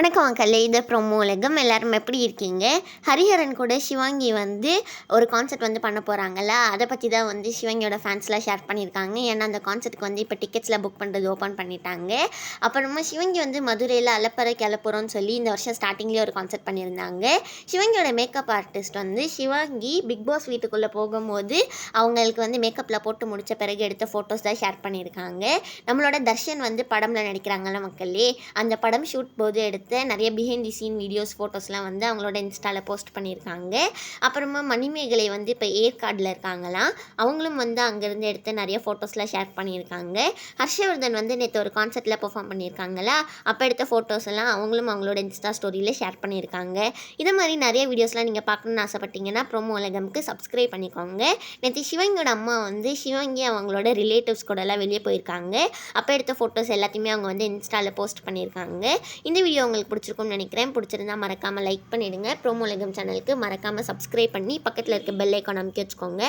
வணக்கம் மக்களே, இது ப்ரோமோ உலகம். எல்லாரும் எப்படி இருக்கீங்க? ஹரிஹரன் கூட சிவாங்கி ஒரு கான்செர்ட் பண்ண போகிறாங்களா, அதை பற்றி தான் சிவாங்கியோட ஃபேன்ஸ்லாம் ஷேர் பண்ணியிருக்காங்க. ஏன்னா அந்த கான்செர்ட்டுக்கு இப்போ டிக்கெட்ஸில் புக் பண்ணுறது ஓப்பன் பண்ணிட்டாங்க. அப்புறமா சிவாங்கி மதுரையில் அலப்பறை கிளப்புறோன்னு சொல்லி இந்த வருஷம் ஸ்டார்டிங்லேயே ஒரு கான்செர்ட் பண்ணியிருந்தாங்க. சிவாங்கியோட makeup artist Shivangi Bigg Boss வீட்டுக்குள்ளே போகும்போது அவங்களுக்கு மேக்கப்பில் போட்டு முடித்த பிறகு எடுத்த ஃபோட்டோஸ் தான் ஷேர் பண்ணியிருக்காங்க. நம்மளோட தர்ஷன் படமில் நடிக்கிறாங்கல்ல மக்களே, அந்த படம் ஷூட் போது எடுத்த நிறைய பிஹைண்ட் தி சீன் வீடியோஸ் ஃபோட்டோஸ்லாம் அவங்களோட இன்ஸ்டாவில் போஸ்ட் பண்ணியிருக்காங்க. அப்புறமா மணிமேகலை இப்போ ஏற்காடில் இருக்காங்களாம். அவங்களும் அங்கேருந்து எடுத்த நிறைய ஃபோட்டோஸ்லாம் ஷேர் பண்ணியிருக்காங்க. ஹர்ஷவர்தன் நேற்று ஒரு கான்செர்ட்டில் பெர்ஃபார்ம் பண்ணியிருக்காங்களா, அப்போ எடுத்த ஃபோட்டோஸ் எல்லாம் அவங்களும் அவங்களோட இன்ஸ்டா ஸ்டோரியில் ஷேர் பண்ணியிருக்காங்க. இது மாதிரி நிறைய வீடியோஸ்லாம் நீங்கள் பார்க்கணுன்னு ஆசைப்பட்டீங்கன்னா ப்ரோமோ உலகம்க்கு சப்ஸ்கிரைப் பண்ணிக்கோங்க. நேற்று சிவங்கியோட அம்மா சிவங்கி அவங்களோட ரிலேட்டிவ்ஸ் கூடலாம் வெளியே போயிருக்காங்க. அப்போ எடுத்த ஃபோட்டோஸ் எல்லாத்தையுமே அவங்க இன்ஸ்டாவில் போஸ்ட் பண்ணியிருக்காங்க. இந்த வீடியோ உங்களுக்கு பிடிச்சிருக்கும்னு நினைக்கிறேன். பிடிச்சிருந்தா மறக்காமல் லைக் பண்ணிவிடுங்க. ப்ரோமோ உலகம் சேனலுக்கு மறக்காமல் சப்ஸ்கிரைப் பண்ணி பக்கத்தில் இருக்க பெல் ஐக்கான் அமைக்க வச்சுக்கோங்க.